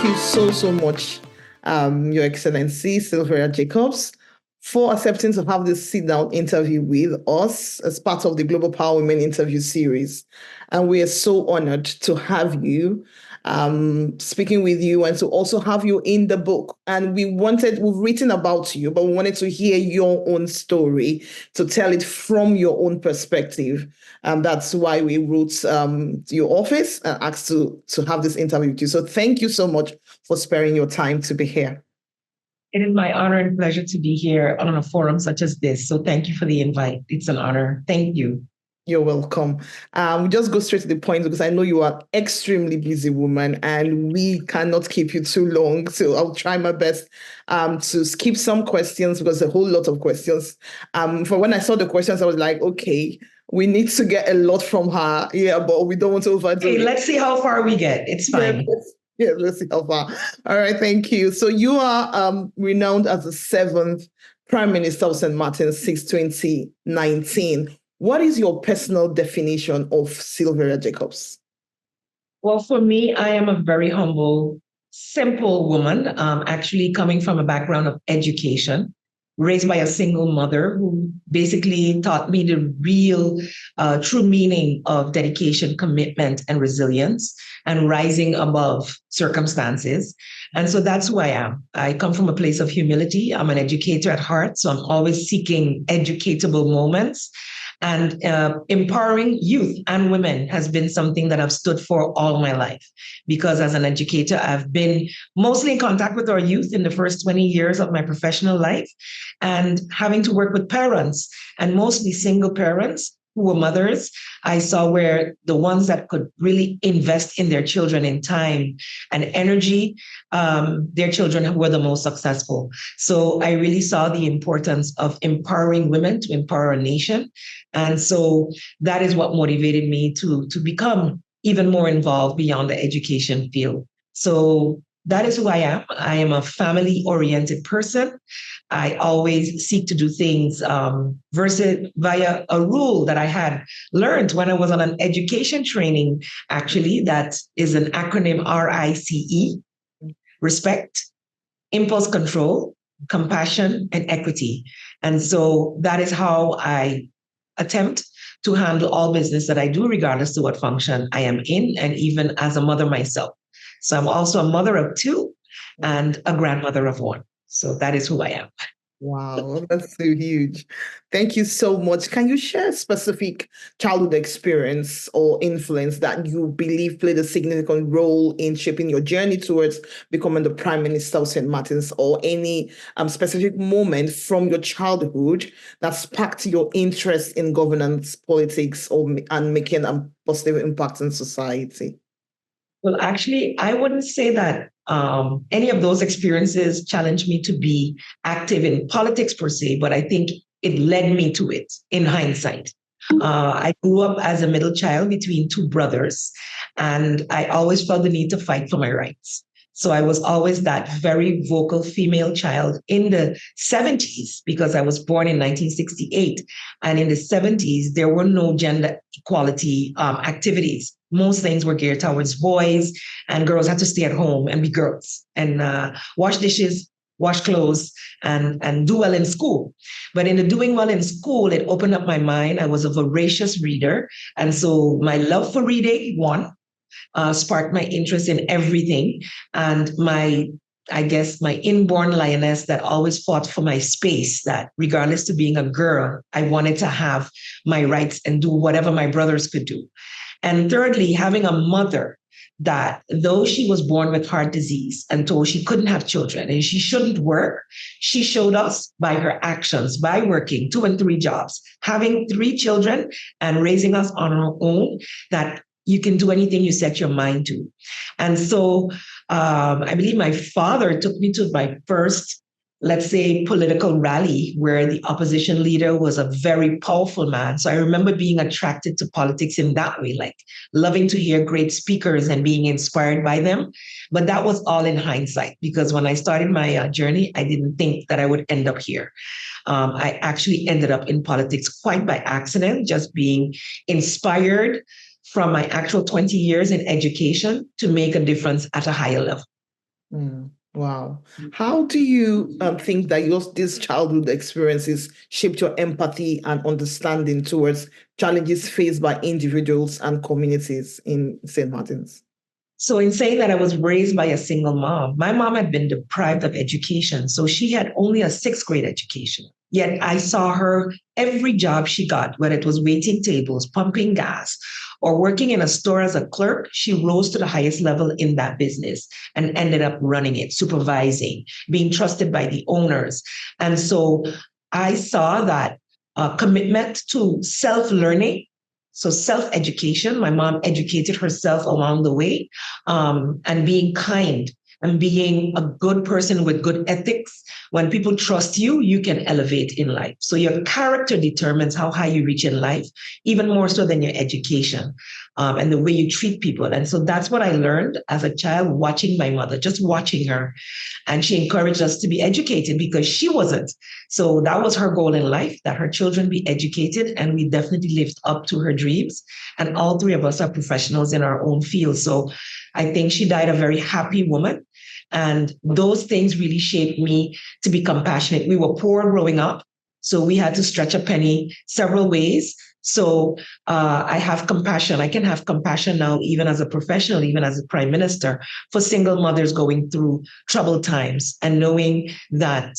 thank you so much, Your Excellency Silveria Jacobs, for accepting to have this sit-down interview with us as part of the Global Power Women interview series. And we are so honored to have you speaking with you and to also have you in the book. And we've written about you, but we wanted to hear your own story, to tell it from your own perspective. And that's why we wrote to your office and asked to have this interview with you. So thank you so much for sparing your time to be here. It is my honor and pleasure to be here on a forum such as this. So thank you for the invite. It's an honor. Thank you. You're welcome. We just go straight to the point because I know you are an extremely busy woman and we cannot keep you too long. So I'll try my best to skip some questions because a whole lot of questions. For when I saw the questions, I was like, okay, we need to get a lot from her. Yeah, but we don't want to overdo it. Let's see how far we get. It's fine. Yeah, let's see how far. All right, thank you. So you are renowned as the 7th Prime Minister of St. Martin since 2019. What is your personal definition of Silveria Jacobs? Well, for me, I am a very humble, simple woman, actually coming from a background of education, raised by a single mother who basically taught me the real, true meaning of dedication, commitment, and resilience, and rising above circumstances. And so that's who I am. I come from a place of humility. I'm an educator at heart, so I'm always seeking educatable moments. And empowering youth and women has been something that I've stood for all my life, because as an educator, I've been mostly in contact with our youth in the first 20 years of my professional life, and having to work with parents, and mostly single parents who were mothers. I saw where the ones that could really invest in their children in time and energy, their children were the most successful. So I really saw the importance of empowering women to empower a nation. And so that is what motivated me to become even more involved beyond the education field. So that is who I am. I am a family-oriented person. I always seek to do things via a rule that I had learned when I was on an education training, actually, that is an acronym RICE: respect, impulse control, compassion, and equity. And so that is how I attempt to handle all business that I do, regardless of what function I am in, and even as a mother myself. So I'm also a mother of 2 and a grandmother of 1. So that is who I am. Wow, that's so huge. Thank you so much. Can you share a specific childhood experience or influence that you believe played a significant role in shaping your journey towards becoming the Prime Minister of St. Martin's, or any specific moment from your childhood that sparked your interest in governance, politics, and making a positive impact in society? Well, actually, I wouldn't say that any of those experiences challenged me to be active in politics per se, but I think it led me to it in hindsight. I grew up as a middle child between 2 brothers, and I always felt the need to fight for my rights. So I was always that very vocal female child in the 70s, because I was born in 1968. And in the 70s, there were no gender equality activities. Most things were geared towards boys, and girls had to stay at home and be girls and wash dishes, wash clothes, and do well in school. But in the doing well in school, it opened up my mind. I was a voracious reader. And so my love for reading, sparked my interest in everything. And my inborn lioness that always fought for my space, that regardless to being a girl, I wanted to have my rights and do whatever my brothers could do. And thirdly, having a mother that, though she was born with heart disease and told she couldn't have children and she shouldn't work, she showed us by her actions, by working 2 and 3 jobs, having 3 children and raising us on her own, that you can do anything you set your mind to. And so I believe my father took me to my first, let's say, political rally where the opposition leader was a very powerful man. So I remember being attracted to politics in that way, like loving to hear great speakers and being inspired by them. But that was all in hindsight, because when I started my journey, I didn't think that I would end up here. I actually ended up in politics quite by accident, just being inspired from my actual 20 years in education to make a difference at a higher level. Wow. How do you think that these childhood experiences shaped your empathy and understanding towards challenges faced by individuals and communities in St. Martin's? So, in saying that I was raised by a single mom, my mom had been deprived of education. So, she had only a sixth grade education. Yet, I saw her every job she got, whether it was waiting tables, pumping gas, or working in a store as a clerk, she rose to the highest level in that business and ended up running it, supervising, being trusted by the owners. And so, I saw that commitment to self learning, so self-education. My mom educated herself along the way, and being kind and being a good person with good ethics. When people trust you, you can elevate in life. So your character determines how high you reach in life, even more so than your education, and the way you treat people. And so that's what I learned as a child, watching my mother, just watching her. And she encouraged us to be educated because she wasn't. So that was her goal in life, that her children be educated. And we definitely lived up to her dreams. And all three of us are professionals in our own field. So I think she died a very happy woman. And those things really shaped me to be compassionate. We were poor growing up, so we had to stretch a penny several ways. So I have compassion. I can have compassion now, even as a professional, even as a prime minister, for single mothers going through troubled times, and knowing that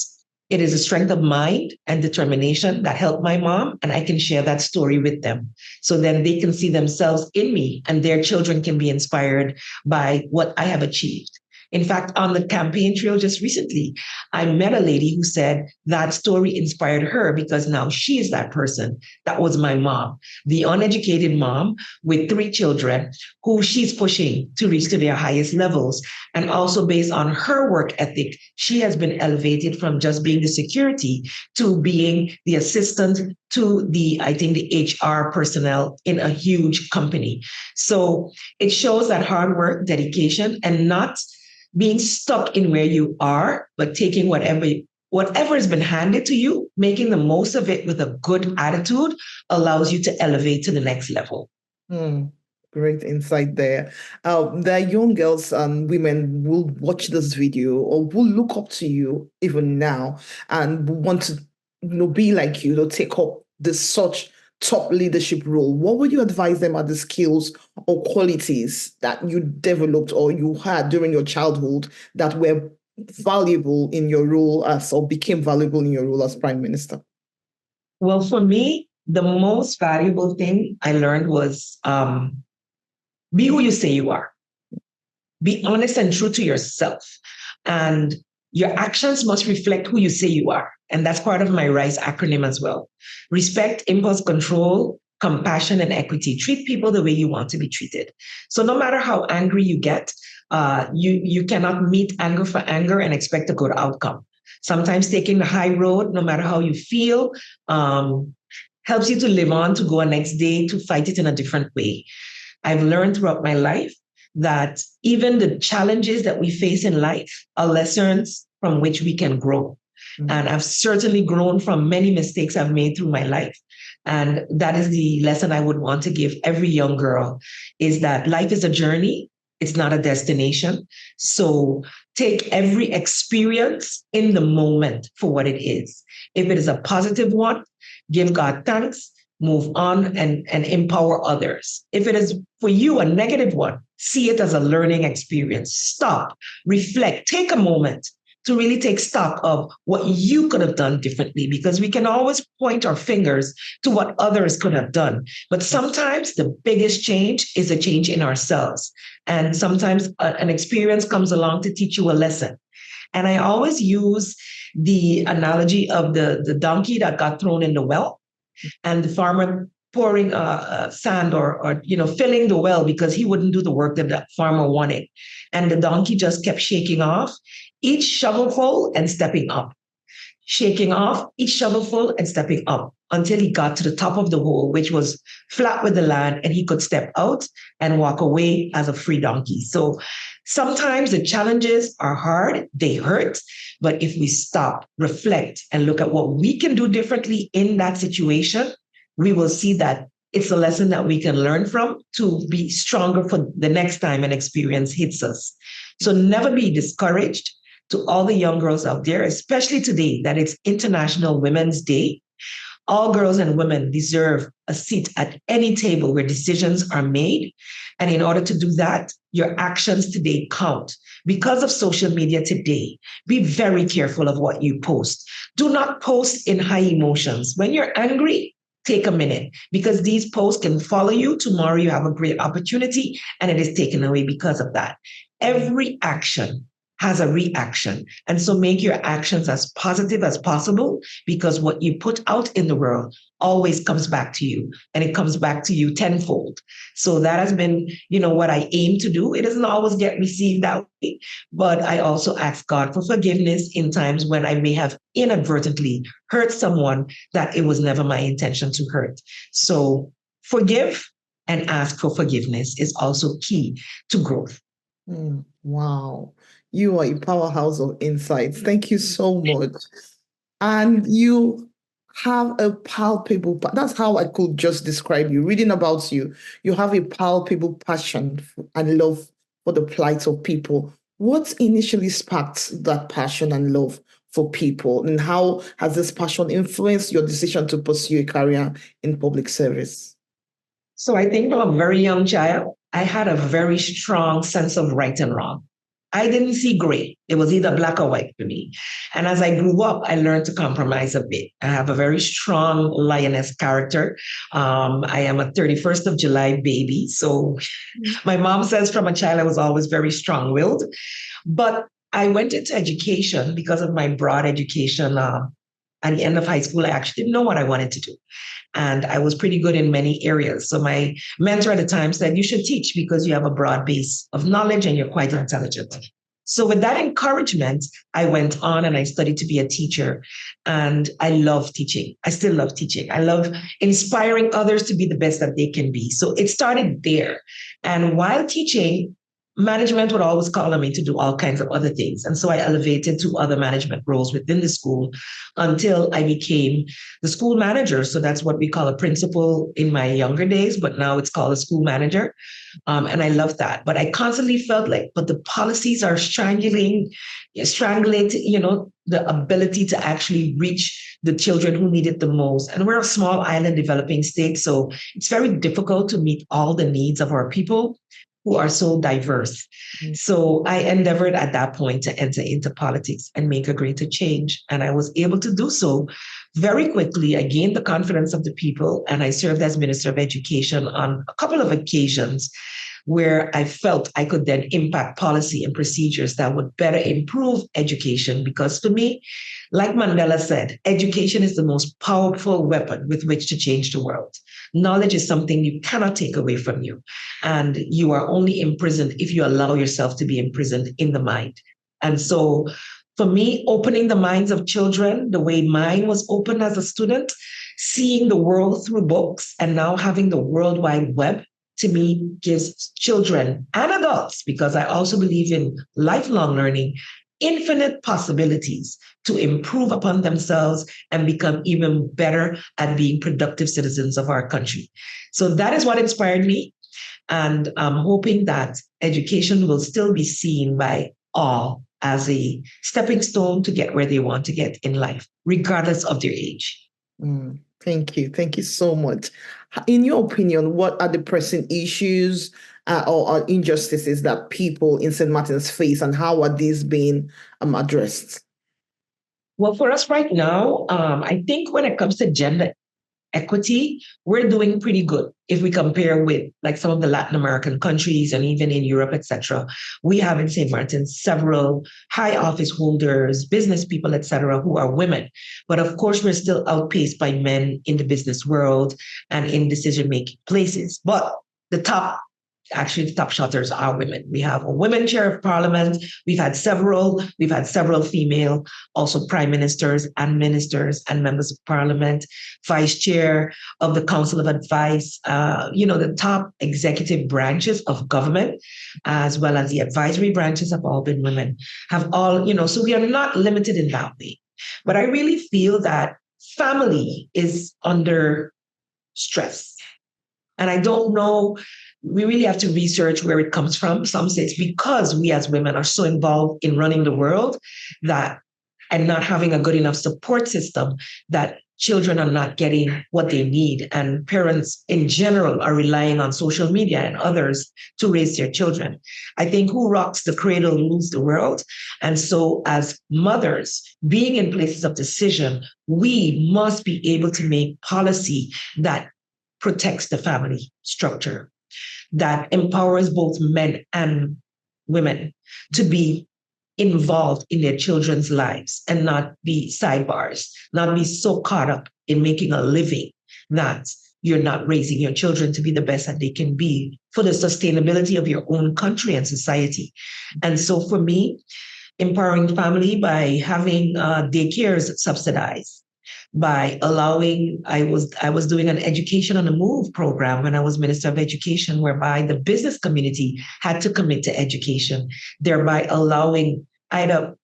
it is a strength of mind and determination that helped my mom, and I can share that story with them. So then they can see themselves in me, and their children can be inspired by what I have achieved. In fact, on the campaign trail just recently, I met a lady who said that story inspired her because now she is that person. That was my mom, the uneducated mom with three children who she's pushing to reach to their highest levels. And also based on her work ethic, she has been elevated from just being the security to being the assistant to I think the HR personnel in a huge company. So it shows that hard work, dedication, and not being stuck in where you are, but taking whatever has been handed to you, making the most of it with a good attitude allows you to elevate to the next level. Great insight there. There are young girls and women will watch this video or will look up to you even now and want to, be like you, to take up this such top leadership role. What would you advise them are the skills or qualities that you developed or you had during your childhood that were valuable in your role as, or became valuable in your role as Prime Minister? Well, for me, the most valuable thing I learned was be who you say you are. Be honest and true to yourself. And your actions must reflect who you say you are. And that's part of my RISE acronym as well. Respect, impulse control, compassion, and equity. Treat people the way you want to be treated. So no matter how angry you get, you cannot meet anger for anger and expect a good outcome. Sometimes taking the high road, no matter how you feel, helps you to live on, to go a next day, to fight it in a different way. I've learned throughout my life that even the challenges that we face in life are lessons from which we can grow. And I've certainly grown from many mistakes I've made through my life. And that is the lesson I would want to give every young girl, is that life is a journey. It's not a destination. So take every experience in the moment for what it is. If it is a positive one, give God thanks, move on, and empower others. If it is for you a negative one, see it as a learning experience. Stop, reflect, take a moment to really take stock of what you could have done differently, because we can always point our fingers to what others could have done. But sometimes the biggest change is a change in ourselves. And sometimes an experience comes along to teach you a lesson. And I always use the analogy of the donkey that got thrown in the well, and the farmer pouring sand or filling the well because he wouldn't do the work that the farmer wanted. And the donkey just kept shaking off each shovelful and stepping up, shaking off each shovelful and stepping up until he got to the top of the hole, which was flat with the land, and he could step out and walk away as a free donkey. So sometimes the challenges are hard, they hurt, but if we stop, reflect, and look at what we can do differently in that situation, we will see that It's a lesson that we can learn from to be stronger for the next time an experience hits us. So never be discouraged. To all the young girls out there, especially today that it's International Women's Day, all girls and women deserve a seat at any table where decisions are made. And in order to do that, your actions today count. Because of social media today, be very careful of what you post. Do not post in high emotions. When you're angry, take a minute, because these posts can follow you. Tomorrow you have a great opportunity and it is taken away because of that. Every action has a reaction. And so make your actions as positive as possible, because what you put out in the world always comes back to you, and it comes back to you tenfold. So that has been, what I aim to do. It doesn't always get received that way, but I also ask God for forgiveness in times when I may have inadvertently hurt someone that it was never my intention to hurt. So forgive and ask for forgiveness is also key to growth. Wow. You are a powerhouse of insights. Thank you so much. And you have a palpable, that's how I could just describe you. Reading about you, you have a palpable passion and love for the plight of people. What initially sparked that passion and love for people? And how has this passion influenced your decision to pursue a career in public service? So I think from a very young child, I had a very strong sense of right and wrong. I didn't see gray. It was either black or white for me. And as I grew up, I learned to compromise a bit. I have a very strong lioness character. I am a 31st of July baby. So my mom says from a child, I was always very strong-willed. But I went into education because of my broad education. At the end of high school, I actually didn't know what I wanted to do. And I was pretty good in many areas. So my mentor at the time said, you should teach because you have a broad base of knowledge and you're quite intelligent. So with that encouragement, I went on and I studied to be a teacher. And I love teaching. I still love teaching. I love inspiring others to be the best that they can be. So it started there. And while teaching, management would always call on me to do all kinds of other things. And so I elevated to other management roles within the school until I became the school manager. So that's what we call a principal in my younger days, but now it's called a school manager. And I love that. But I constantly felt like, but the policies are strangling, the ability to actually reach the children who need it the most. And we're a small island developing state, so it's very difficult to meet all the needs of our people who are so diverse. So I endeavored at that point to enter into politics and make a greater change. And I was able to do so very quickly. I gained the confidence of the people, and I served as Minister of Education on a couple of occasions where I felt I could then impact policy and procedures that would better improve education. Because for me, like Mandela said, education is the most powerful weapon with which to change the world. Knowledge is something you cannot take away from you. And you are only imprisoned if you allow yourself to be imprisoned in the mind. And so for me, opening the minds of children, the way mine was opened as a student, seeing the world through books, and now having the World Wide Web, to me, gives children and adults, because I also believe in lifelong learning, infinite possibilities to improve upon themselves and become even better at being productive citizens of our country. So that is what inspired me. And I'm hoping that education will still be seen by all as a stepping stone to get where they want to get in life, regardless of their age. Thank you. Thank you so much. In your opinion, what are the pressing issues or injustices that people in St. Martin's face, and how are these being addressed? Well, for us right now, I think when it comes to gender equity, we're doing pretty good if we compare with like some of the Latin American countries and even in Europe, etc. We have in St. Martin's several high office holders, business people, etc., who are women. But of course, we're still outpaced by men in the business world and in decision-making places. But the top shotters are women. We have a women chair of parliament. We've had several female, also prime ministers and ministers and members of parliament, vice chair of the council of advice, the top executive branches of government, as well as the advisory branches have all been women, so we are not limited in that way. But I really feel that family is under stress. And I don't know, we really have to research where it comes from. Some say it's because we as women are so involved in running the world that and not having a good enough support system that children are not getting what they need. And parents in general are relying on social media and others to raise their children. I think who rocks the cradle rules the world. And so as mothers, being in places of decision, we must be able to make policy that protects the family structure, that empowers both men and women to be involved in their children's lives and not be sidebars, not be so caught up in making a living that you're not raising your children to be the best that they can be for the sustainability of your own country and society. And so for me, empowering family by having daycares subsidized, by allowing, I was doing an education on the move program when I was Minister of Education, whereby the business community had to commit to education, thereby allowing either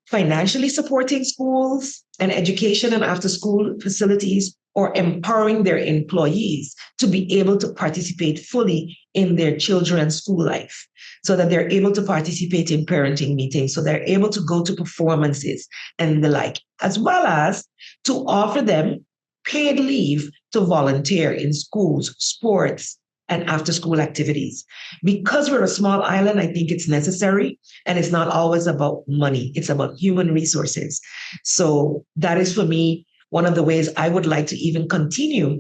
financially supporting schools and education and after school facilities, or empowering their employees to be able to participate fully in their children's school life, so that they're able to participate in parenting meetings, so they're able to go to performances and the like, as well as to offer them paid leave to volunteer in schools, sports, and after school activities. Because we're a small island, I think it's necessary. And it's not always about money, it's about human resources. So that is for me one of the ways I would like to even continue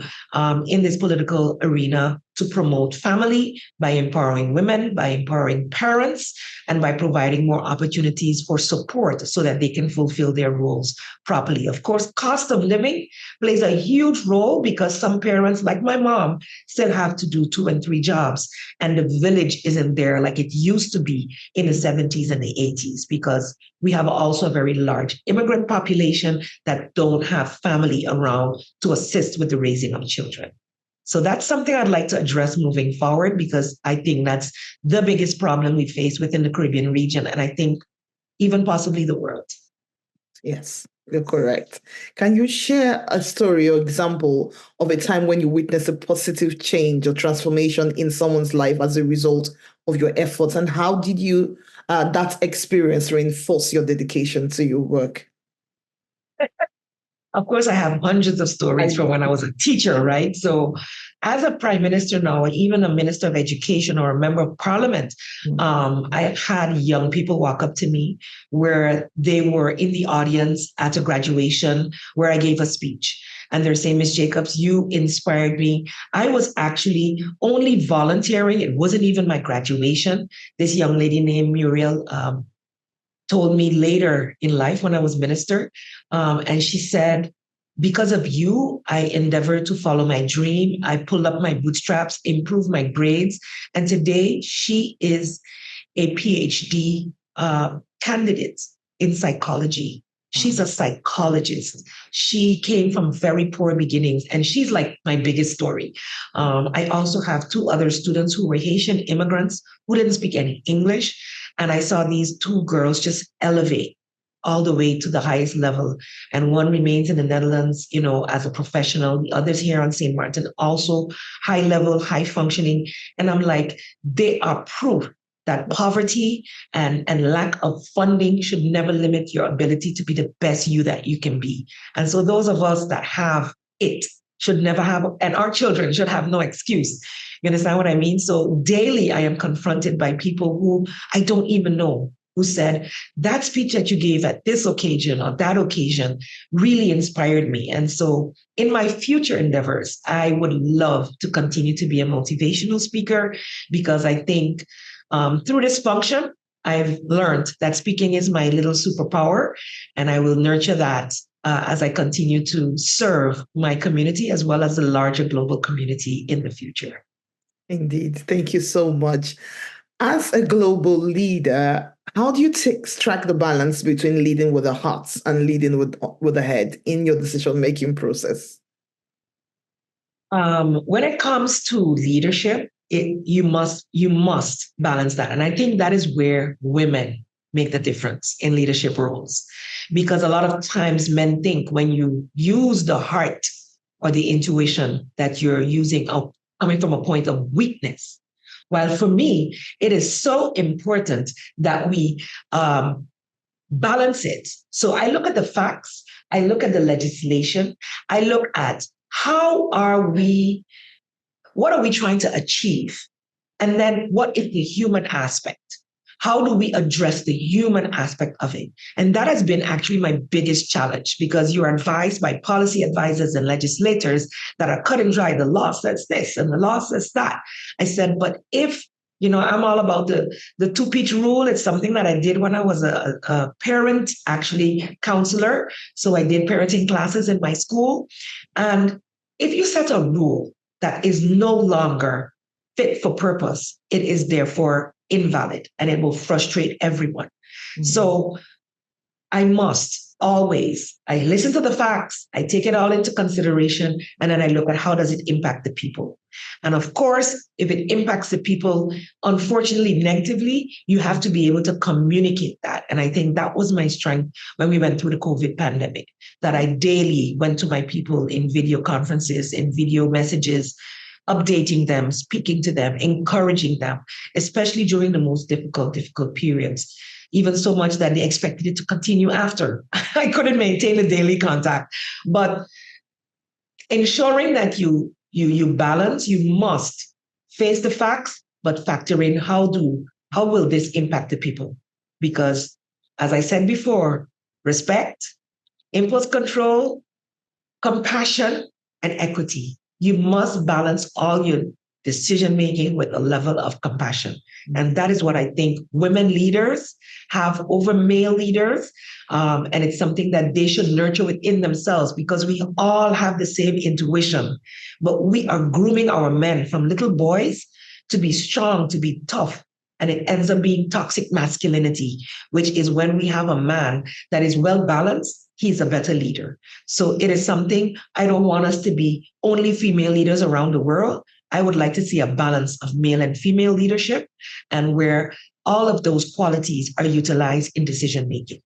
in this political arena, to promote family by empowering women, by empowering parents, and by providing more opportunities for support so that they can fulfill their roles properly. Of course, cost of living plays a huge role, because some parents, like my mom, still have to do 2 and 3 jobs, and the village isn't there like it used to be in the 70s and the 80s, because we have also a very large immigrant population that don't have family around to assist with the raising of children. So that's something I'd like to address moving forward, because I think that's the biggest problem we face within the Caribbean region, and I think even possibly the world. Yes, you're correct. Can you share a story or example of a time when you witnessed a positive change or transformation in someone's life as a result of your efforts, and how did you that experience reinforce your dedication to your work? Of course, I have hundreds of stories from when I was a teacher, right? So as a prime minister now, and even a minister of education or a member of parliament, I've had young people walk up to me where they were in the audience at a graduation where I gave a speech. And they're saying, Ms. Jacobs, you inspired me. I was actually only volunteering. It wasn't even my graduation. This young lady named Muriel told me later in life when I was minister. And she said, because of you, I endeavored to follow my dream. I pulled up my bootstraps, improved my grades. And today she is a PhD candidate in psychology. She's a psychologist. She came from very poor beginnings, and she's like my biggest story. I also have 2 other students who were Haitian immigrants who didn't speak any English. And I saw these 2 girls just elevate all the way to the highest level. And one remains in the Netherlands, as a professional. The others here on St. Martin, also high level, high functioning. And I'm like, they are proof that poverty and lack of funding should never limit your ability to be the best you that you can be. And so those of us that have it should never have, and our children should have no excuse. You understand what I mean? So daily I am confronted by people who I don't even know, who said, that speech that you gave at this occasion or that occasion really inspired me. And so in my future endeavors, I would love to continue to be a motivational speaker, because I think through this function, I've learned that speaking is my little superpower, and I will nurture that as I continue to serve my community as well as the larger global community in the future. Indeed. Thank you so much. As a global leader, how do you strike the balance between leading with the heart and leading with the head in your decision-making process? When it comes to leadership, you must balance that. And I think that is where women make the difference in leadership roles. Because a lot of times men think when you use the heart or the intuition that you're using coming from a point of weakness. While for me, it is so important that we balance it. So I look at the facts, I look at the legislation, I look at what are we trying to achieve? And then what is the human aspect? How do we address the human aspect of it? And that has been actually my biggest challenge, because you're advised by policy advisors and legislators that are cut and dry. The law says this and the law says that. I said, but if, I'm all about the two-peach rule. It's something that I did when I was a parent, actually counselor. So I did parenting classes in my school. And if you set a rule that is no longer fit for purpose, it is therefore invalid and it will frustrate everyone. Mm-hmm. So I listen to the facts, I take it all into consideration, and then I look at how does it impact the people. And of course, if it impacts the people, unfortunately, negatively, you have to be able to communicate that. And I think that was my strength when we went through the COVID pandemic, that I daily went to my people in video conferences, in video messages, updating them, speaking to them, encouraging them, especially during the most difficult periods, even so much that they expected it to continue after. I couldn't maintain a daily contact. But ensuring that you balance, you must face the facts, but factor in how will this impact the people? Because as I said before, respect, impulse control, compassion, and equity. You must balance all your decision-making with a level of compassion. And that is what I think women leaders have over male leaders. And it's something that they should nurture within themselves, because we all have the same intuition, but we are grooming our men from little boys to be strong, to be tough. And it ends up being toxic masculinity, which is when we have a man that is well balanced, he's a better leader. So it is something I don't want us to be only female leaders around the world. I would like to see a balance of male and female leadership, and where all of those qualities are utilized in decision making.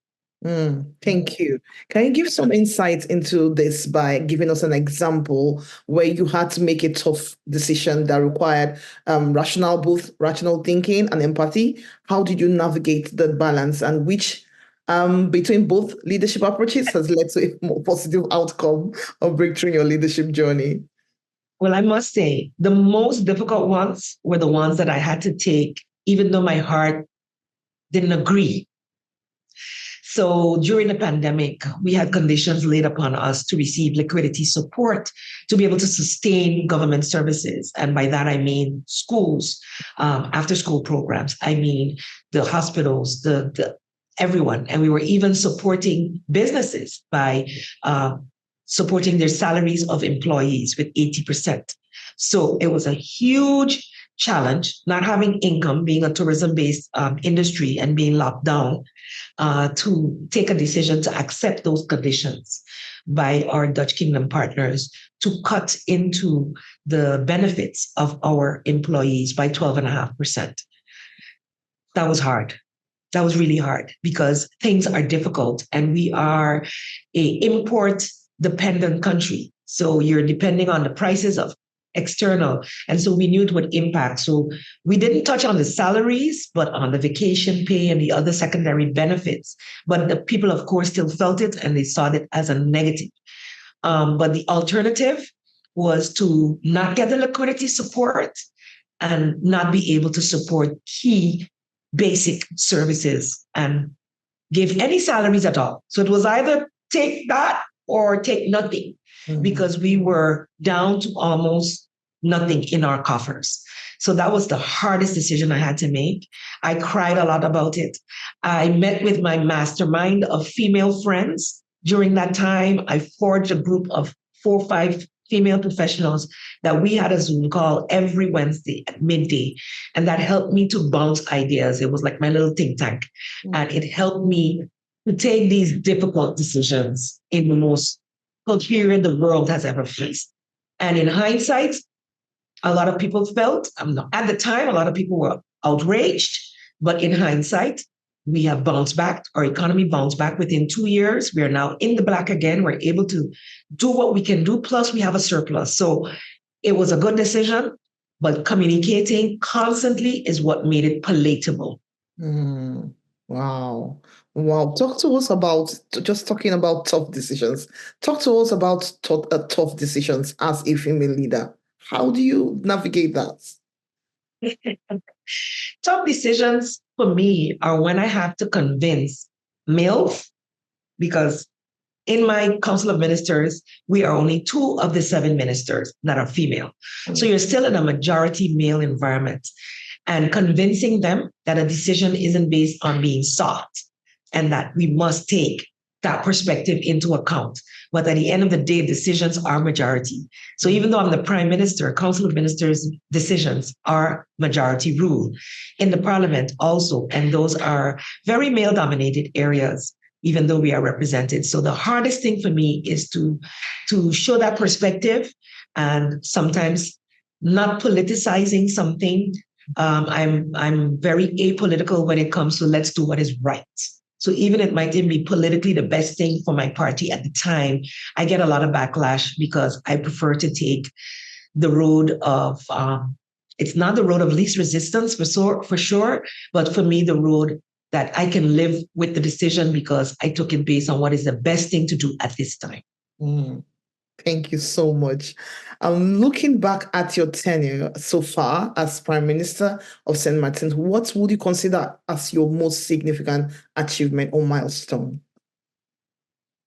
Thank you. Can you give some insights into this by giving us an example where you had to make a tough decision that required both rational thinking and empathy? How did you navigate that balance, and which between both leadership approaches has led to a more positive outcome of breakthrough in your leadership journey? Well, I must say the most difficult ones were the ones that I had to take, even though my heart didn't agree. So during the pandemic, we had conditions laid upon us to receive liquidity support to be able to sustain government services. And by that, I mean schools, after-school programs. I mean the hospitals, the everyone. And we were even supporting businesses by supporting their salaries of employees with 80%. So it was a huge challenge, not having income, being a tourism-based industry and being locked down, to take a decision to accept those conditions by our Dutch Kingdom partners to cut into the benefits of our employees by 12.5%. That was hard. That was really hard, because things are difficult and we are an import-dependent country. So you're depending on the prices of external. And so we knew it would impact. So we didn't touch on the salaries, but on the vacation pay and the other secondary benefits. But the people, of course, still felt it and they saw it as a negative. But the alternative was to not get the liquidity support and not be able to support key basic services and give any salaries at all. So it was either take that or take nothing, because we were down to almost nothing in our coffers. So that was the hardest decision I had to make. I cried a lot about it. I met with my mastermind of female friends. During that time, I forged a group of 4 or 5 female professionals that we had a Zoom call every Wednesday at midday. And that helped me to bounce ideas. It was like my little think tank. And it helped me to take these difficult decisions in the most period the world has ever faced. And in hindsight, a lot of people felt, at the time, a lot of people were outraged, but in hindsight, we have bounced back. Our economy bounced back within 2 years. We are now in the black again. We're able to do what we can do. Plus, we have a surplus. So it was a good decision, but communicating constantly is what made it palatable. Mm, wow. Wow. Talk to us about, just talking about tough decisions. Talk to us about tough decisions as a female leader. How do you navigate that? Tough decisions for me are when I have to convince males, because in my Council of Ministers, we are only 2 of the 7 ministers that are female. So you're still in a majority male environment, and convincing them that a decision isn't based on being soft and that we must take that perspective into account. But at the end of the day, decisions are majority. So even though I'm the Prime Minister, Council of Ministers decisions are majority rule in the Parliament also. And those are very male dominated areas, even though we are represented. So the hardest thing for me is to show that perspective, and sometimes not politicizing something. I'm very apolitical when it comes to let's do what is right. So even it might even be politically the best thing for my party at the time, I get a lot of backlash because I prefer to take the road of, it's not the road of least resistance for sure, but for me, the road that I can live with the decision because I took it based on what is the best thing to do at this time. Mm. Thank you so much. Looking back at your tenure so far as Prime Minister of St. Martin, what would you consider as your most significant achievement or milestone?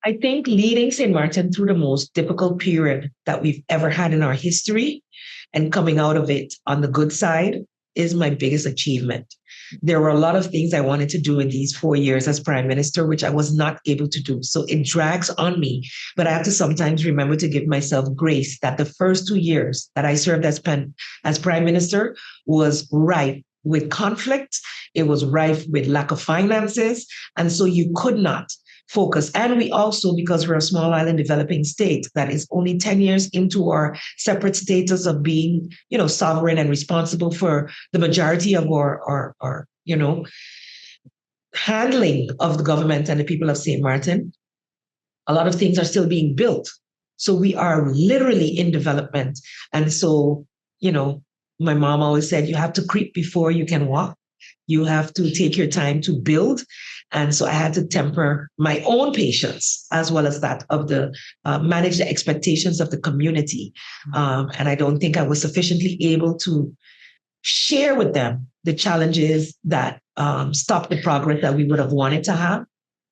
I think leading St. Martin through the most difficult period that we've ever had in our history and coming out of it on the good side is my biggest achievement. There were a lot of things I wanted to do in these 4 years as Prime Minister, which I was not able to do. So it drags on me, but I have to sometimes remember to give myself grace that the first 2 years that I served as Prime Minister was rife with conflict. It was rife with lack of finances. And so you could not focus. And we also, because we're a small island developing state that is only 10 years into our separate status of being, sovereign and responsible for the majority of our handling of the government and the people of St. Martin, a lot of things are still being built. So we are literally in development. And so, my mom always said, you have to creep before you can walk. You have to take your time to build. And so I had to temper my own patience as well as that of manage the expectations of the community. And I don't think I was sufficiently able to share with them the challenges that stopped the progress that we would have wanted to have.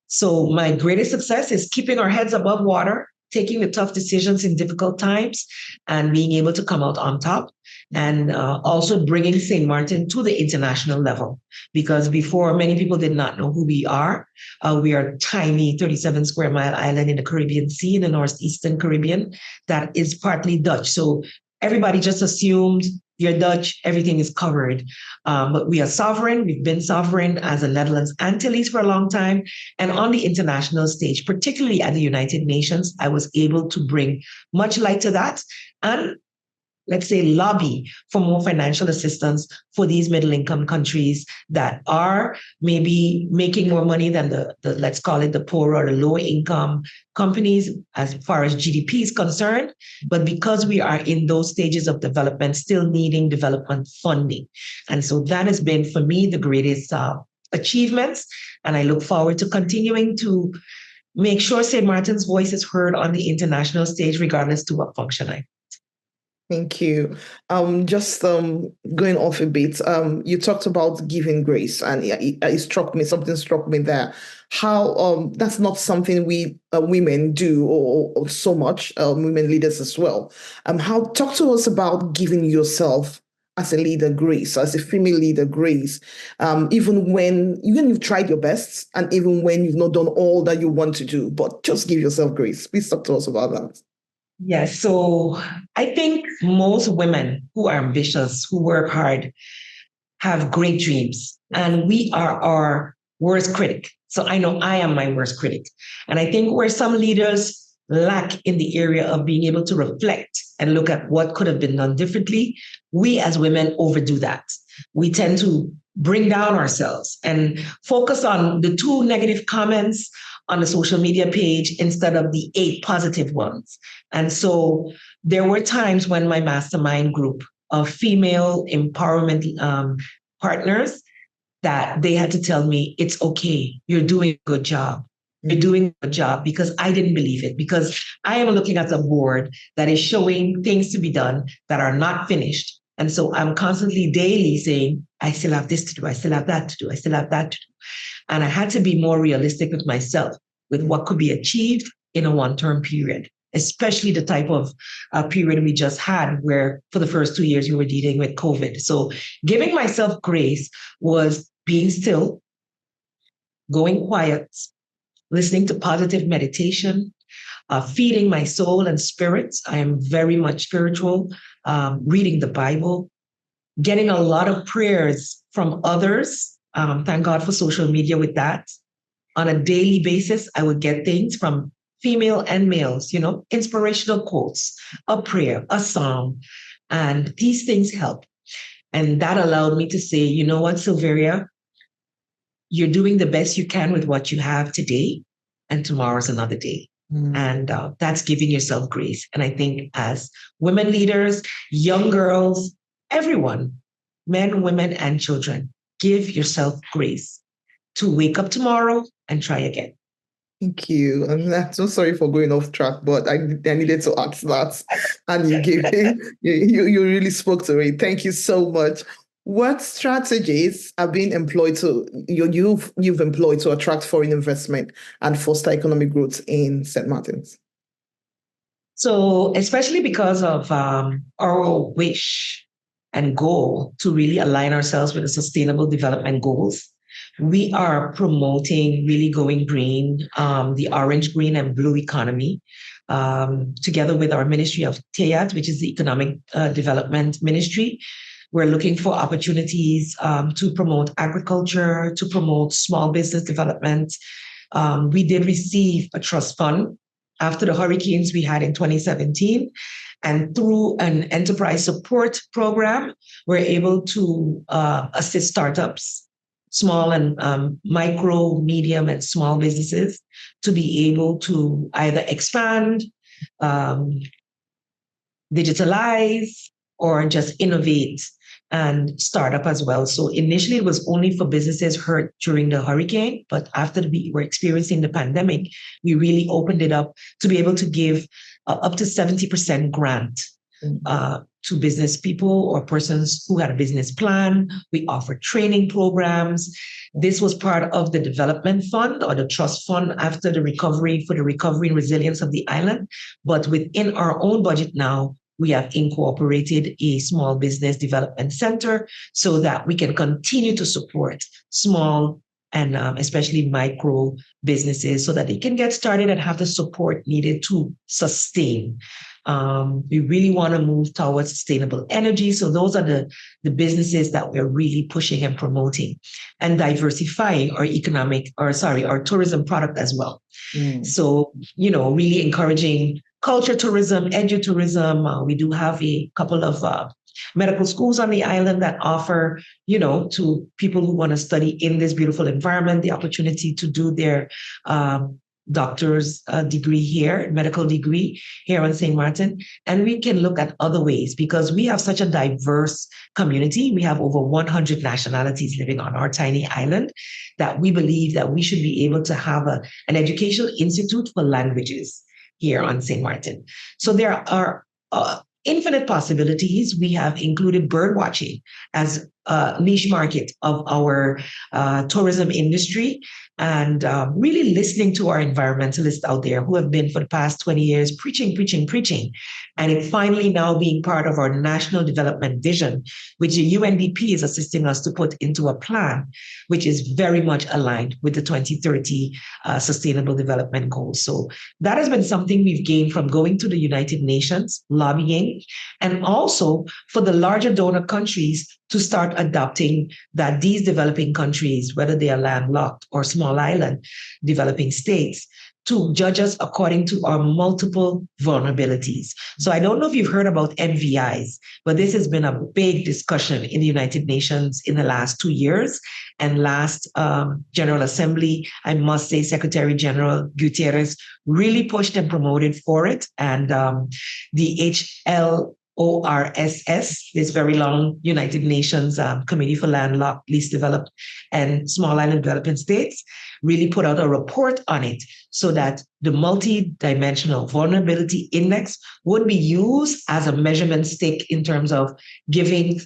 So my greatest success is keeping our heads above water, taking the tough decisions in difficult times, and being able to come out on top, and also bringing St. Martin to the international level. Because before, many people did not know who we are. We are a tiny 37 square mile island in the Caribbean Sea, in the northeastern Caribbean, that is partly Dutch. So everybody just assumed you're Dutch, everything is covered. But we are sovereign. We've been sovereign as the Netherlands Antilles for a long time. And on the international stage, particularly at the United Nations, I was able to bring much light to that and, let's say, lobby for more financial assistance for these middle-income countries that are maybe making more money than the let's call it the poor or the low-income companies as far as GDP is concerned. But because we are in those stages of development, still needing development funding. And so that has been, for me, the greatest achievements. And I look forward to continuing to make sure St. Martin's voice is heard on the international stage, regardless to what function I. Thank you. Just going off a bit, you talked about giving grace, and something struck me there. How that's not something we women do or so much, women leaders as well. Talk to us about giving yourself as a leader grace, as a female leader grace, even when you've tried your best and even when you've not done all that you want to do, but just give yourself grace. Please talk to us about that. Yes. So I think most women who are ambitious, who work hard, have great dreams. And we are our worst critic. So I know I am my worst critic. And I think where some leaders lack in the area of being able to reflect and look at what could have been done differently, we as women overdo that. we tend to bring down ourselves and focus on the 2 negative comments on the social media page instead of the 8 positive ones. And so there were times when my mastermind group of female empowerment partners that they had to tell me, it's okay, you're doing a good job. You're doing a good job, because I didn't believe it, because I am looking at a board that is showing things to be done that are not finished. And so I'm constantly daily saying, I still have this to do. I still have that to do. I still have that to do. And I had to be more realistic with myself, with what could be achieved in a one-term period, especially the type of period we just had, where for the first 2 years we were dealing with COVID. So giving myself grace was being still, going quiet, listening to positive meditation, feeding my soul and spirit. I am very much spiritual, reading the Bible, getting a lot of prayers from others. Thank God for social media with that. On a daily basis, I would get things from female and males, inspirational quotes, a prayer, a psalm, and these things help. And that allowed me to say, you know what, Silveria, you're doing the best you can with what you have today, and tomorrow's another day. And that's giving yourself grace. And I think as women leaders, young girls, everyone, men, women, and children, give yourself grace to wake up tomorrow and try again. Thank you. I'm so sorry for going off track, but I needed to ask that. And you gave you really spoke to it. Thank you so much. What strategies are being employed you've employed to attract foreign investment and foster economic growth in St. Martin's? So, especially because of our wish and goal to really align ourselves with the Sustainable Development Goals, we are promoting really going green, the orange, green, and blue economy, together with our Ministry of TEAT, which is the Economic Development Ministry. We're looking for opportunities to promote agriculture, to promote small business development. We did receive a trust fund after the hurricanes we had in 2017. And through an enterprise support program, we're able to assist startups, small and micro, medium, and small businesses to be able to either expand, digitalize, or just innovate and start up as well. So initially it was only for businesses hurt during the hurricane, but after we were experiencing the pandemic, we really opened it up to be able to give up to 70% grant to business people or persons who had a business plan. We offered training programs. This was part of the development fund or the trust fund after the recovery, for the recovery and resilience of the island. But within our own budget now, we have incorporated a small business development center so that we can continue to support small and especially micro businesses so that they can get started and have the support needed to sustain. We really want to move towards sustainable energy. So those are the businesses that we're really pushing and promoting, and diversifying our tourism product as well. So, really encouraging culture tourism, edutourism. We do have a couple of medical schools on the island that offer, to people who want to study in this beautiful environment, the opportunity to do their doctor's degree here, medical degree here on St. Martin. And we can look at other ways because we have such a diverse community. We have over 100 nationalities living on our tiny island that we believe that we should be able to have an educational institute for languages here on St. Martin. So there are infinite possibilities. We have included bird watching as a niche market of our tourism industry, and really listening to our environmentalists out there who have been for the past 20 years preaching. And it finally now being part of our national development vision, which the UNDP is assisting us to put into a plan, which is very much aligned with the 2030 Sustainable Development Goals. So that has been something we've gained from going to the United Nations, lobbying, and also for the larger donor countries to start adopting that these developing countries, whether they are landlocked or small island developing states, to judge us according to our multiple vulnerabilities. So I don't know if you've heard about MVIs, but this has been a big discussion in the United Nations in the last 2 years. And last General Assembly, I must say, Secretary General Guterres really pushed and promoted for it. And the HLORSS, this very long United Nations Committee for Landlocked, Least Developed, and Small Island Developing States, really put out a report on it so that the multi-dimensional vulnerability index would be used as a measurement stick in terms of giving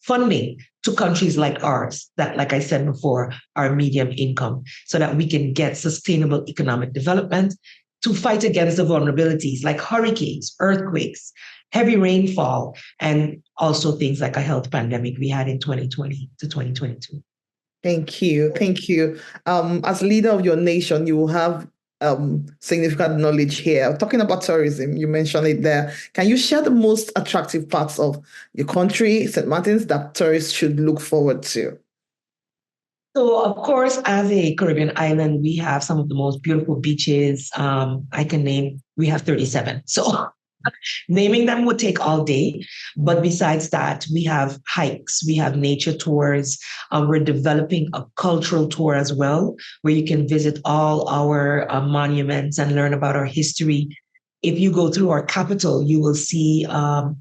funding to countries like ours that, like I said before, are medium income, so that we can get sustainable economic development to fight against the vulnerabilities like hurricanes, earthquakes, heavy rainfall, and also things like a health pandemic we had in 2020 to 2022. Thank you. Thank you. As leader of your nation, you will have significant knowledge here. Talking about tourism, you mentioned it there. Can you share the most attractive parts of your country, St. Martin's, that tourists should look forward to? So, of course, as a Caribbean island, we have some of the most beautiful beaches. I can name, we have 37. So naming them would take all day. But besides that, we have hikes, we have nature tours. We're developing a cultural tour as well, where you can visit all our monuments and learn about our history. If you go through our capital, you will see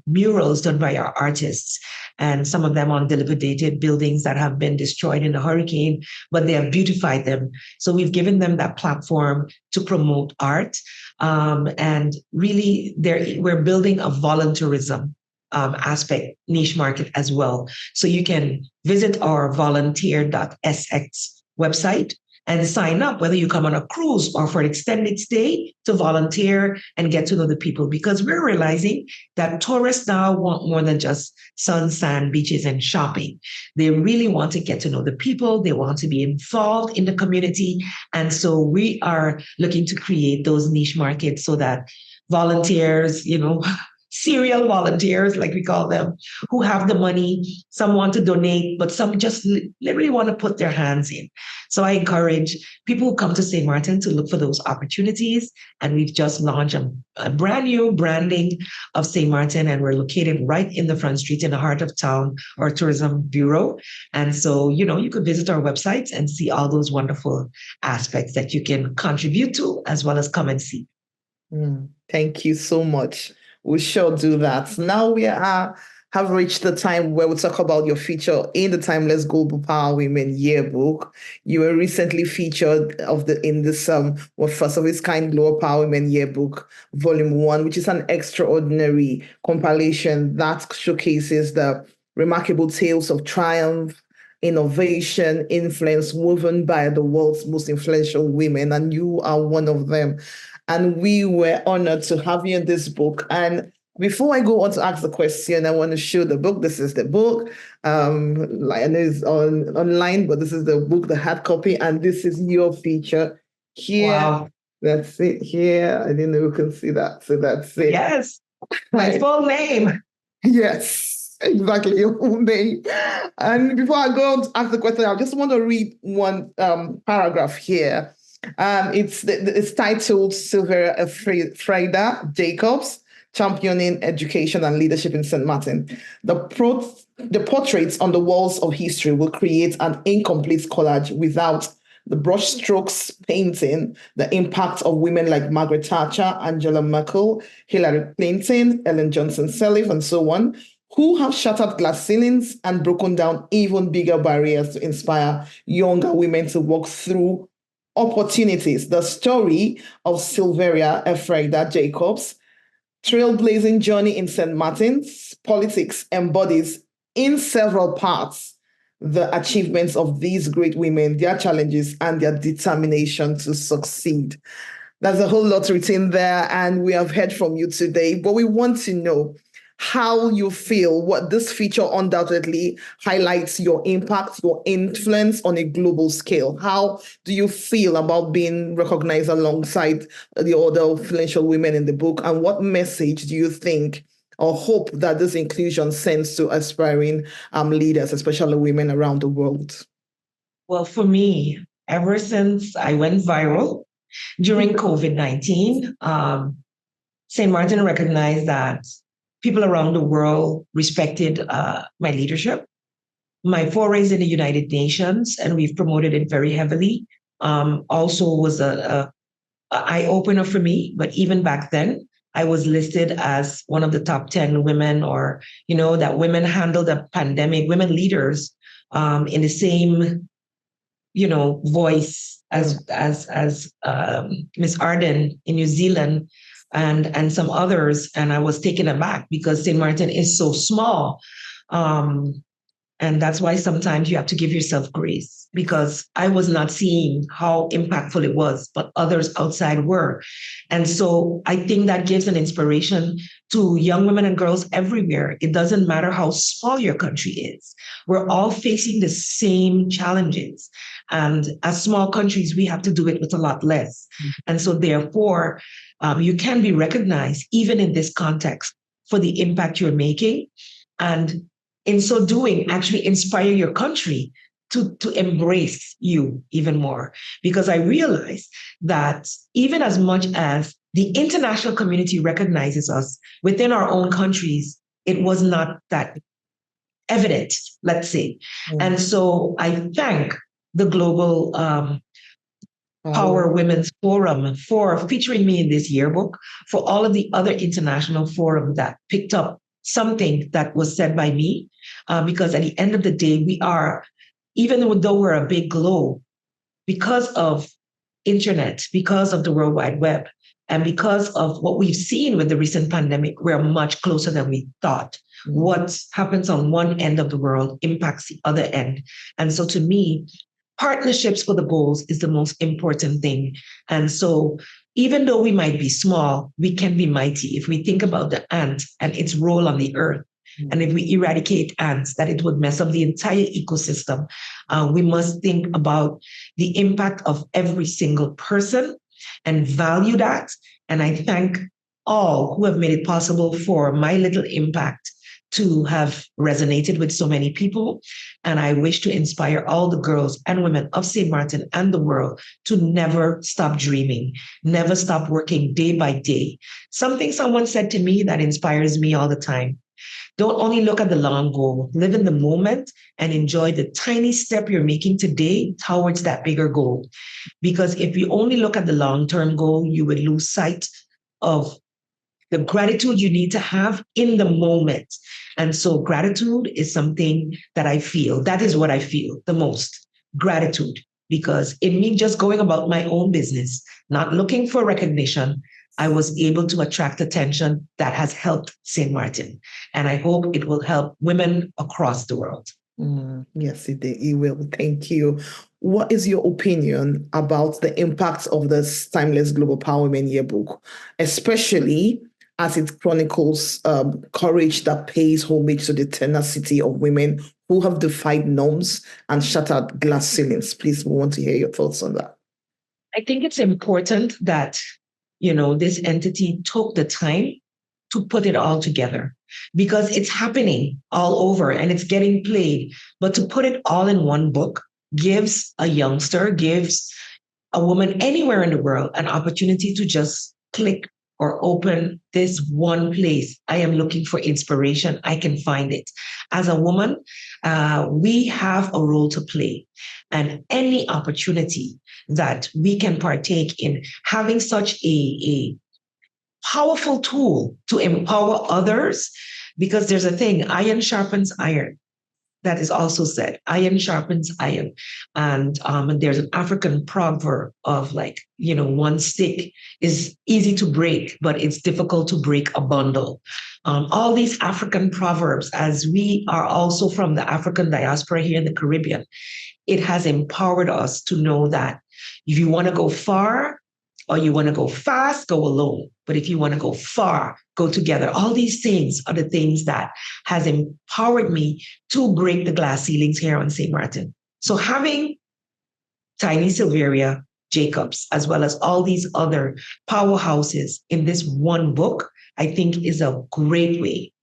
murals done by our artists, and some of them on dilapidated buildings that have been destroyed in the hurricane, but they have beautified them. So we've given them that platform to promote art. And really, we're building a volunteerism aspect, niche market as well. So you can visit our volunteer.sx website and sign up, whether you come on a cruise or for an extended stay, to volunteer and get to know the people, because we're realizing that tourists now want more than just sun, sand, beaches, and shopping. They really want to get to know the people. They want to be involved in the community. And so we are looking to create those niche markets so that volunteers, serial volunteers, like we call them, who have the money. Some want to donate, but some just literally want to put their hands in. So I encourage people who come to St. Martin to look for those opportunities. And we've just launched a brand new branding of St. Martin, and we're located right in the front street in the heart of town, our tourism bureau. And so, you could visit our websites and see all those wonderful aspects that you can contribute to, as well as come and see. Thank you so much. We shall do that. Now we have reached the time where we talk about your feature in the Timeless Global Power Women Yearbook. You were recently featured in this first of its kind Global Power Women Yearbook, Volume 1, which is an extraordinary compilation that showcases the remarkable tales of triumph, innovation, influence woven by the world's most influential women, and you are one of them. And we were honored to have you in this book. And before I go on to ask the question, I want to show the book. This is the book. I know it's online, but this is the book, the hard copy, and this is your feature here. Wow. That's it here. I didn't know you can see that. So that's it. Yes. My full name. Yes, exactly, your full name. And before I go on to ask the question, I just want to read one paragraph here. It's titled Silveria Jacobs, Championing Education and Leadership in St. Martin. The portraits on the walls of history will create an incomplete collage without the brushstrokes painting the impact of women like Margaret Thatcher, Angela Merkel, Hillary Clinton, Ellen Johnson Sirleaf, and so on, who have shattered glass ceilings and broken down even bigger barriers to inspire younger women to walk through opportunities. The story of Silveria Jacobs' trailblazing journey in St. Martin's politics embodies in several parts the achievements of these great women, their challenges, and their determination to succeed. There's a whole lot written there, and we have heard from you today, but we want to know how you feel. What this feature undoubtedly highlights your impact, your influence on a global scale. How do you feel about being recognized alongside the other influential women in the book? And what message do you think or hope that this inclusion sends to aspiring leaders, especially women around the world? Well, for me, ever since I went viral during COVID-19, St. Martin recognized that people around the world respected my leadership, my forays in the United Nations, and we've promoted it very heavily. Also was a eye opener for me. But even back then, I was listed as one of the top 10 women, or that women handled the pandemic, women leaders in the same voice as Miss Arden in New Zealand and some others. And I was taken aback because St. Martin is so small. And that's why sometimes you have to give yourself grace, because I was not seeing how impactful it was, but others outside were. And so I think that gives an inspiration to young women and girls everywhere. It doesn't matter how small your country is. We're all facing the same challenges. And as small countries, we have to do it with a lot less. And so therefore, you can be recognized even in this context for the impact you're making. And in so doing, actually inspire your country to embrace you even more. Because I realize that even as much as the international community recognizes us within our own countries, it was not that evident, let's say. And so I thank the Global Power Women's Forum for featuring me in this yearbook, for all of the other international forums that picked up something that was said by me, because at the end of the day, we are, even though we're a big globe, because of internet, because of the World Wide Web, and because of what we've seen with the recent pandemic, we're much closer than we thought. What happens on one end of the world impacts the other end. And so to me, partnerships for the goals is the most important thing. And so even though we might be small, we can be mighty. If we think about the ant and its role on the earth, and if we eradicate ants, that it would mess up the entire ecosystem, we must think about the impact of every single person and value that. And I thank all who have made it possible for my little impact to have resonated with so many people. And I wish to inspire all the girls and women of St. Martin and the world to never stop dreaming, never stop working day by day. Something someone said to me that inspires me all the time: don't only look at the long goal, live in the moment and enjoy the tiny step you're making today towards that bigger goal. Because if you only look at the long-term goal, you would lose sight of the gratitude you need to have in the moment. And so gratitude is something that I feel, that is what I feel the most, gratitude. Because in me just going about my own business, not looking for recognition, I was able to attract attention that has helped St. Martin. And I hope it will help women across the world. Yes, it will. Thank you. What is your opinion about the impact of this Timeless Global Power Women Yearbook, especially as it chronicles courage that pays homage to the tenacity of women who have defied norms and shattered glass ceilings? Please, we want to hear your thoughts on that. I think it's important that, this entity took the time to put it all together, because it's happening all over and it's getting played. But to put it all in one book gives a youngster, gives a woman anywhere in the world an opportunity to just click or open this one place. I am looking for inspiration. I can find it. As a woman, we have a role to play, and any opportunity that we can partake in having such a powerful tool to empower others, because there's a thing, iron sharpens iron. That is also said, iron sharpens iron. And there's an African proverb of one stick is easy to break, but it's difficult to break a bundle. All these African proverbs, as we are also from the African diaspora here in the Caribbean, it has empowered us to know that if you want to go far, or you want to go fast, go alone. But if you want to go far, go together. All these things are the things that has empowered me to break the glass ceilings here on St. Martin. So having Tiny Silveria Jacobs, as well as all these other powerhouses in this one book, I think is a great way,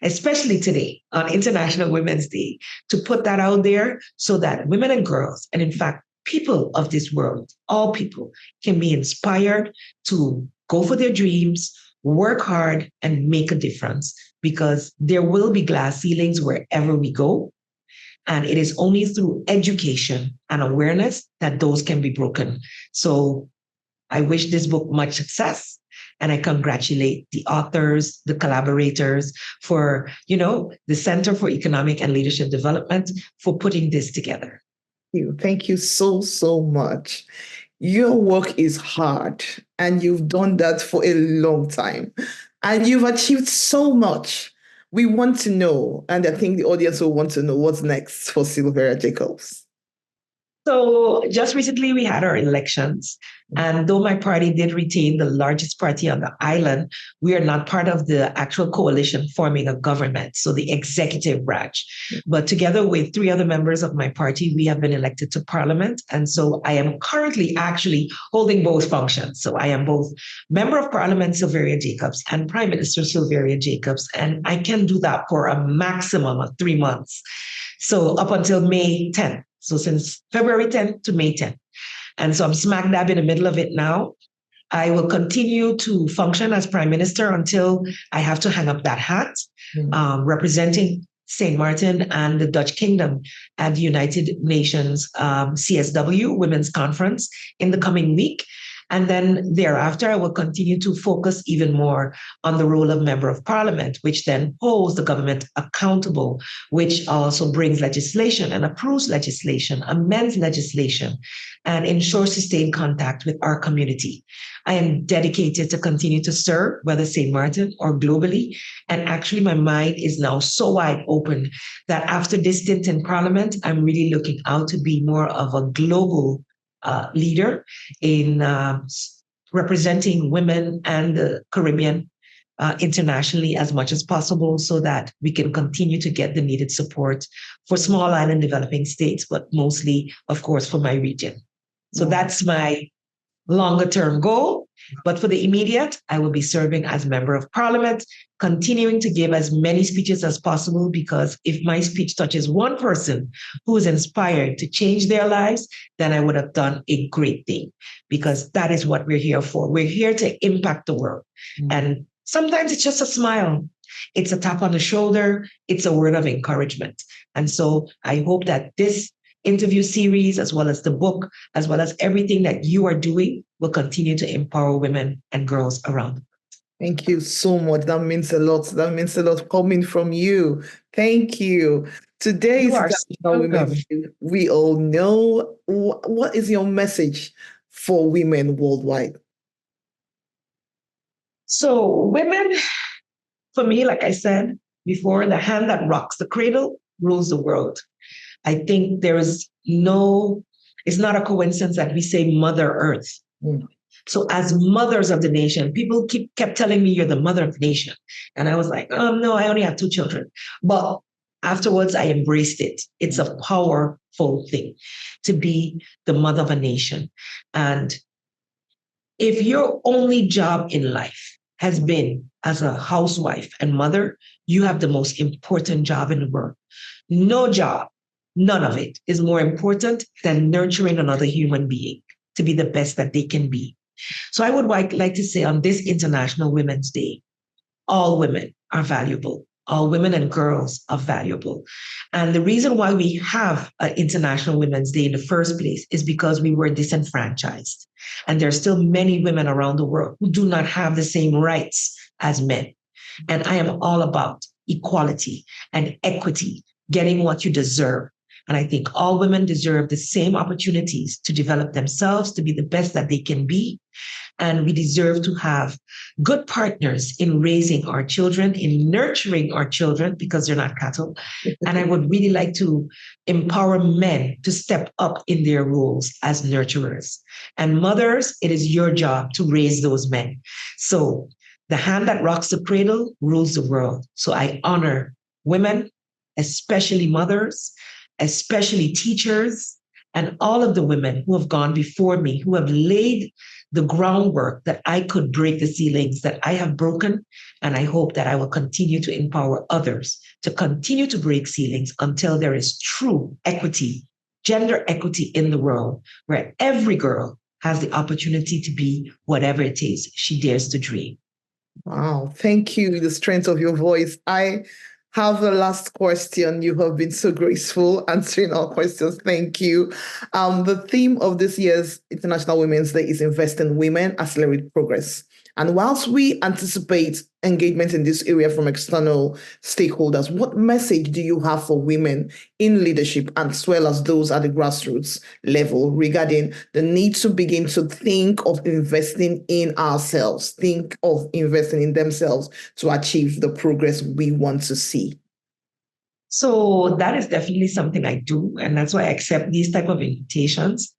especially today on International Women's Day, to put that out there so that women and girls, and in fact, people of this world, all people, can be inspired to go for their dreams, work hard, and make a difference, because there will be glass ceilings wherever we go. And it is only through education and awareness that those can be broken. So I wish this book much success. And I congratulate the authors, the collaborators for, the Center for Economic and Leadership Development for putting this together. Thank you so, so much. Your work is hard, and you've done that for a long time, and you've achieved so much. We want to know, and I think the audience will want to know, what's next for Silveria Jacobs. So just recently we had our elections, and though my party did retain the largest party on the island, we are not part of the actual coalition forming a government, so the executive branch. But together with 3 other members of my party, we have been elected to parliament. And so I am currently actually holding both functions. So I am both member of parliament, Silveria Jacobs, and Prime Minister Silveria Jacobs. And I can do that for a maximum of 3 months. So up until May 10th. So since February 10th to May 10th. And so I'm smack dab in the middle of it now. I will continue to function as Prime Minister until I have to hang up that hat, representing St. Martin and the Dutch Kingdom at the United Nations CSW Women's Conference in the coming week. And then thereafter, I will continue to focus even more on the role of Member of Parliament, which then holds the government accountable, which also brings legislation and approves legislation, amends legislation, and ensures sustained contact with our community. I am dedicated to continue to serve, whether St. Martin or globally. And actually, my mind is now so wide open that after this stint in Parliament, I'm really looking out to be more of a global leader in representing women and the Caribbean internationally as much as possible, so that we can continue to get the needed support for small island developing states, but mostly, of course, for my region. So that's my longer term goal. But for the immediate, I will be serving as Member of Parliament, continuing to give as many speeches as possible, because if my speech touches one person who is inspired to change their lives, then I would have done a great thing, because that is what we're here for. We're here to impact the world. And sometimes it's just a smile. It's a tap on the shoulder. It's a word of encouragement. And so I hope that this interview series, as well as the book, as well as everything that you are doing, will continue to empower women and girls around the world. Thank you so much. That means a lot. That means a lot coming from you. Thank you. Today is International Women's Day. We all know. What is your message for women worldwide? So women, for me, like I said before, the hand that rocks the cradle rules the world. I think it's not a coincidence that we say Mother Earth. So as mothers of the nation, people kept telling me you're the mother of the nation. And I was like, no, I only have 2 children. But afterwards, I embraced it. It's a powerful thing to be the mother of a nation. And if your only job in life has been as a housewife and mother, you have the most important job in the world. No job, none of it is more important than nurturing another human being to be the best that they can be. So I would like to say on this International Women's Day, all women are valuable. All women and girls are valuable. And the reason why we have an International Women's Day in the first place is because we were disenfranchised. And there are still many women around the world who do not have the same rights as men. And I am all about equality and equity, getting what you deserve. And I think all women deserve the same opportunities to develop themselves, to be the best that they can be. And we deserve to have good partners in raising our children, in nurturing our children, because they're not cattle. And I would really like to empower men to step up in their roles as nurturers. And mothers, it is your job to raise those men. So the hand that rocks the cradle rules the world. So I honor women, especially mothers, especially teachers, and all of the women who have gone before me, who have laid the groundwork that I could break the ceilings that I have broken. And I hope that I will continue to empower others to continue to break ceilings until there is true equity, gender equity in the world, where every girl has the opportunity to be whatever it is she dares to dream. Wow, thank you, the strength of your voice. I have a last question. You have been so graceful answering our questions. Thank you. The theme of this year's International Women's Day is Invest in Women, Accelerate Progress. And whilst we anticipate engagement in this area from external stakeholders, what message do you have for women in leadership as well as those at the grassroots level regarding the need to begin to think of investing in ourselves, think of investing in themselves to achieve the progress we want to see? So that is definitely something I do, and that's why I accept these type of invitations.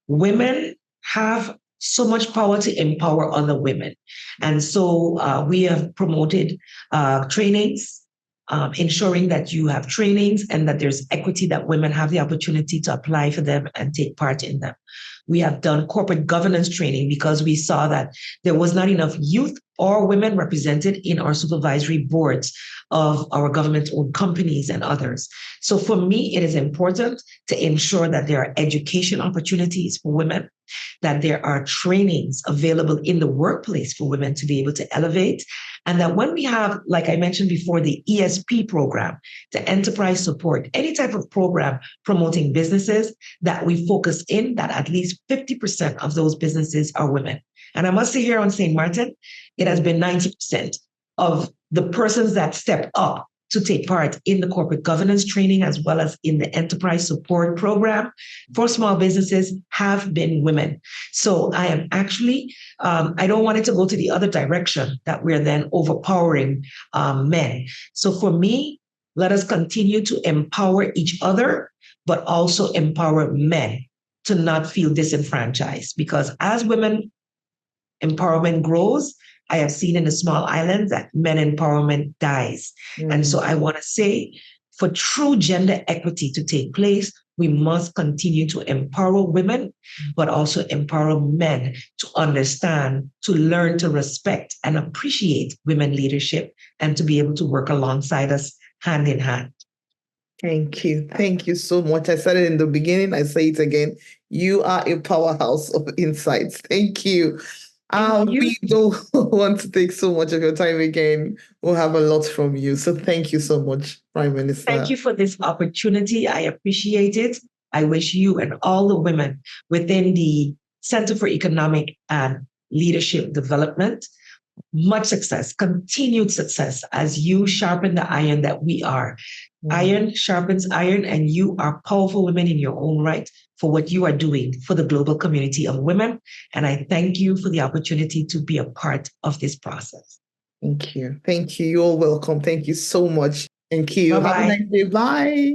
Women have so much power to empower other women. And so we have promoted trainings, ensuring that you have trainings and that there's equity, that women have the opportunity to apply for them and take part in them. We have done corporate governance training because we saw that there was not enough youth or women represented in our supervisory boards of our government-owned companies and others. So for me, it is important to ensure that there are education opportunities for women, that there are trainings available in the workplace for women to be able to elevate, and that when we have, like I mentioned before, the ESP program, the enterprise support, any type of program promoting businesses, that we focus in that at least 50% of those businesses are women. And I must say here on St. Martin, it has been 90% of the persons that step up to take part in the corporate governance training as well as in the enterprise support program for small businesses have been women. So I am actually, I don't want it to go to the other direction that we're then overpowering men. So for me, let us continue to empower each other, but also empower men to not feel disenfranchised, because as women empowerment grows, I have seen in the small islands that men empowerment dies. And so I want to say, for true gender equity to take place, we must continue to empower women, but also empower men to understand, to learn to respect and appreciate women leadership, and to be able to work alongside us hand in hand. Thank you. Thank you so much. I said it in the beginning, I say it again. You are a powerhouse of insights. Thank you. We don't want to take so much of your time again. We'll have a lot from you. So thank you so much, Prime Minister. Thank you for this opportunity. I appreciate it. I wish you and all the women within the Center for Economic and Leadership Development much success, continued success, as you sharpen the iron that we are. Iron sharpens iron, and you are powerful women in your own right for what you are doing for the global community of women. And I thank you for the opportunity to be a part of this process. Thank you. Thank you. You're welcome. Thank you so much. Thank you. Bye-bye. Have a nice day. Bye.